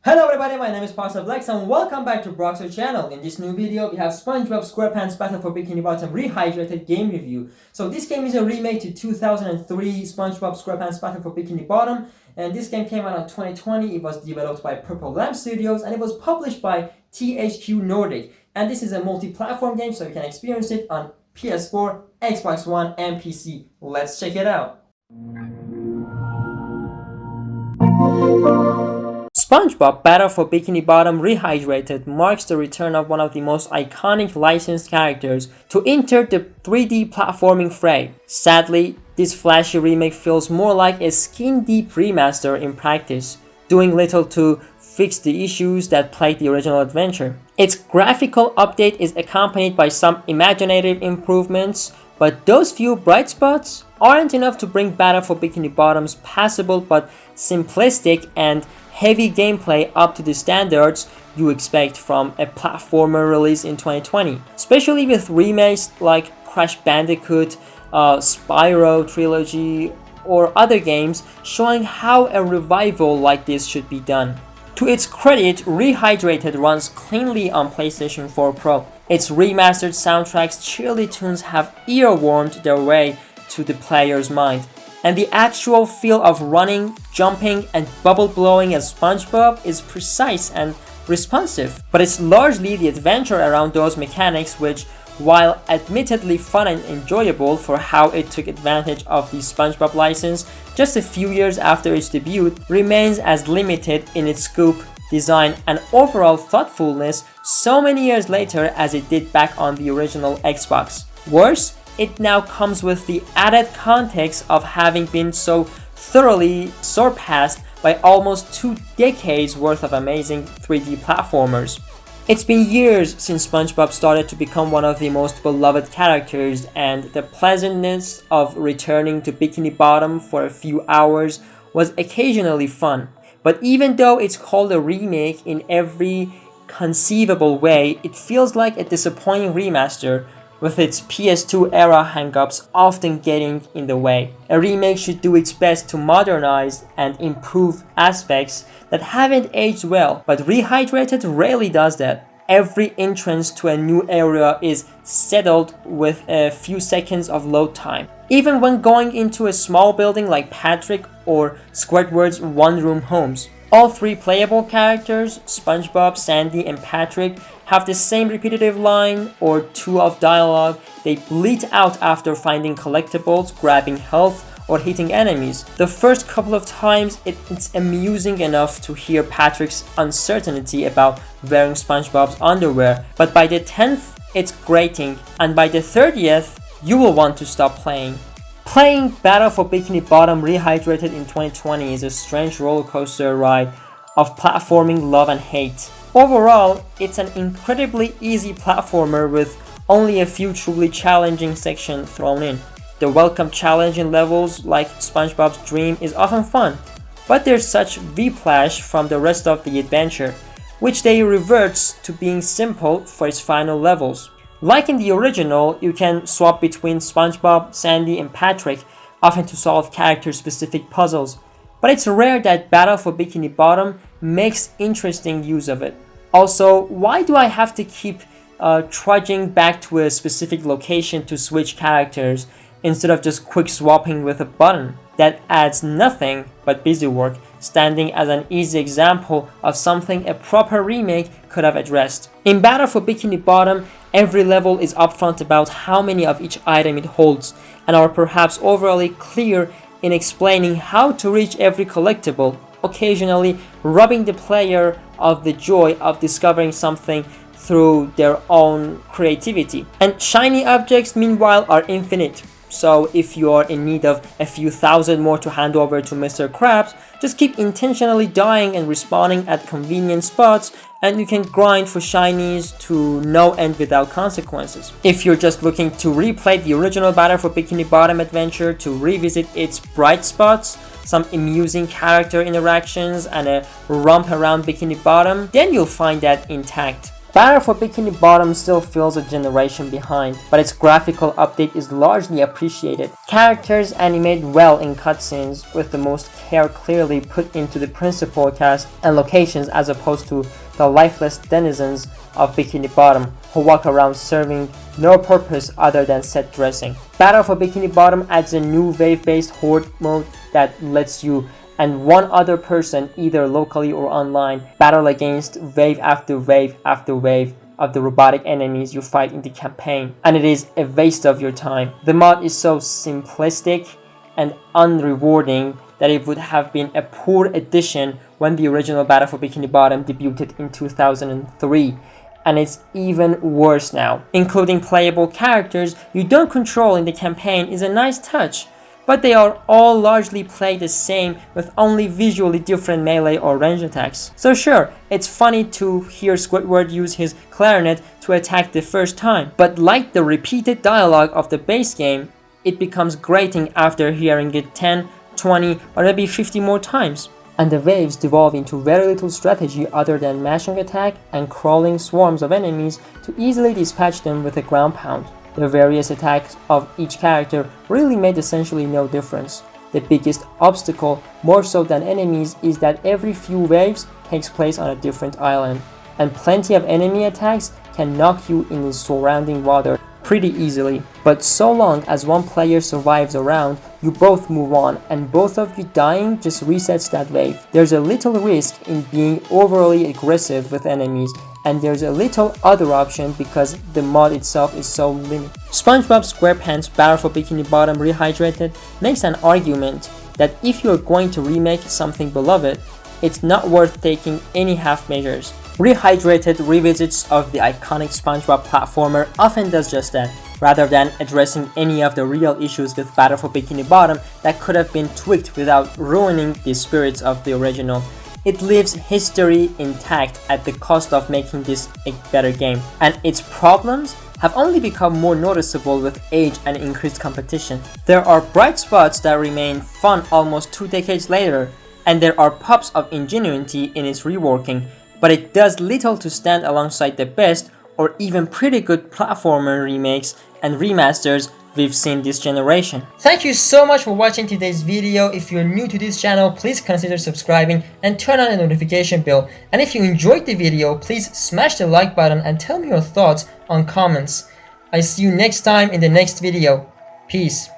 Hello everybody, my name is Pastor Blex and welcome back to Broxer channel. In this new video, we have SpongeBob SquarePants Battle for Bikini Bottom Rehydrated game review. So this game is a remake to 2003 SpongeBob SquarePants Battle for Bikini Bottom, and this game came out in 2020. It was developed by Lamp Studios and it was published by thqnordic. And this is a multi-platform game, so you can experience it on PS4, Xbox One, and PC. Let's check it out. SpongeBob Battle for Bikini Bottom Rehydrated marks the return of one of the most iconic licensed characters to enter the 3D platforming fray. Sadly, this flashy remake feels more like a skin-deep remaster in practice, doing little to fix the issues that plagued the original adventure. Its graphical update is accompanied by some imaginative improvements, but those few bright spots aren't enough to bring Battle for Bikini Bottom's passable but simplistic and heavy gameplay up to the standards you expect from a platformer release in 2020. Especially with remakes like Crash Bandicoot, Spyro Trilogy, or other games showing how a revival like this should be done. To its credit, Rehydrated runs cleanly on PlayStation 4 Pro. Its remastered soundtrack's cheerly tunes have earwormed their way to the player's mind. And the actual feel of running, jumping, and bubble blowing as SpongeBob is precise and responsive. But it's largely the adventure around those mechanics which, while admittedly fun and enjoyable for how it took advantage of the SpongeBob license just a few years after its debut, remains as limited in its scope, design, and overall thoughtfulness so many years later as it did back on the original Xbox. Worse, it now comes with the added context of having been so thoroughly surpassed by almost 2 decades worth of amazing 3D platformers. It's been years since SpongeBob started to become one of the most beloved characters, and the pleasantness of returning to Bikini Bottom for a few hours was occasionally fun. But even though it's called a remake in every conceivable way, it feels like a disappointing remaster, with its PS2 era hangups often getting in the way. A remake should do its best to modernize and improve aspects that haven't aged well, but Rehydrated rarely does that. Every entrance to a new area is settled with a few seconds of load time. Even when going into a small building like Patrick or Squidward's one-room homes. All 3 playable characters, SpongeBob, Sandy, and Patrick, have the same repetitive line or 2 of dialogue they bleat out after finding collectibles, grabbing health, or hitting enemies. The first couple of times it's amusing enough to hear Patrick's uncertainty about wearing SpongeBob's underwear, but by the 10th it's grating, and by the 30th you will want to stop playing. Playing Battle for Bikini Bottom Rehydrated in 2020 is a strange rollercoaster ride of platforming love and hate. Overall, it's an incredibly easy platformer with only a few truly challenging sections thrown in. The welcome challenging levels like SpongeBob's Dream is often fun, but there's such whiplash from the rest of the adventure, which they reverts to being simple for its final levels. Like in the original, you can swap between SpongeBob, Sandy, and Patrick, often to solve character-specific puzzles, but it's rare that Battle for Bikini Bottom makes interesting use of it. Also, why do I have to keep trudging back to a specific location to switch characters instead of just quick swapping with a button? That adds nothing but busy work, standing as an easy example of something a proper remake could have addressed. In Battle for Bikini Bottom, every level is upfront about how many of each item it holds, and are perhaps overly clear in explaining how to reach every collectible, occasionally robbing the player of the joy of discovering something through their own creativity. And shiny objects, meanwhile, are infinite. So if you are in need of a few thousand more to hand over to Mr. Krabs, just keep intentionally dying and respawning at convenient spots, and you can grind for shinies to no end without consequences. If you're just looking to replay the original Battle for Bikini Bottom adventure to revisit its bright spots, some amusing character interactions, and a romp around Bikini Bottom, then you'll find that intact. Battle for Bikini Bottom still feels a generation behind, but its graphical update is largely appreciated. Characters animate well in cutscenes, with the most care clearly put into the principal cast and locations as opposed to the lifeless denizens of Bikini Bottom, who walk around serving no purpose other than set dressing. Battle for Bikini Bottom adds a new wave-based horde mode that lets you and one other person, either locally or online, battle against wave after wave after wave of the robotic enemies you fight in the campaign, and it is a waste of your time. The mod is so simplistic and unrewarding that it would have been a poor addition when the original Battle for Bikini Bottom debuted in 2003, and it's even worse now. Including playable characters you don't control in the campaign is a nice touch, but they are all largely played the same with only visually different melee or range attacks. So sure, it's funny to hear Squidward use his clarinet to attack the first time, but like the repeated dialogue of the base game, it becomes grating after hearing it 10, 20 or maybe 50 more times. And the waves devolve into very little strategy other than mashing attack and crawling swarms of enemies to easily dispatch them with a ground pound. The various attacks of each character really made essentially no difference. The biggest obstacle, more so than enemies, is that every few waves takes place on a different island, and plenty of enemy attacks can knock you in the surrounding water pretty easily. But so long as one player survives a round, you both move on, and both of you dying just resets that wave. There's a little risk in being overly aggressive with enemies, and there's a little other option because the mod itself is so limited. SpongeBob SquarePants Battle for Bikini Bottom Rehydrated makes an argument that if you're going to remake something beloved, it's not worth taking any half measures. Rehydrated revisits of the iconic SpongeBob platformer often does just that, rather than addressing any of the real issues with Battle for Bikini Bottom that could have been tweaked without ruining the spirits of the original. It leaves history intact at the cost of making this a better game, and its problems have only become more noticeable with age and increased competition. There are bright spots that remain fun almost 2 decades later, and there are pops of ingenuity in its reworking, but it does little to stand alongside the best or even pretty good platformer remakes and remasters we've seen this generation. Thank you so much for watching today's video. If you're new to this channel, please consider subscribing and turn on the notification bell. And if you enjoyed the video, please smash the like button and tell me your thoughts on comments. I see you next time in the next video. Peace.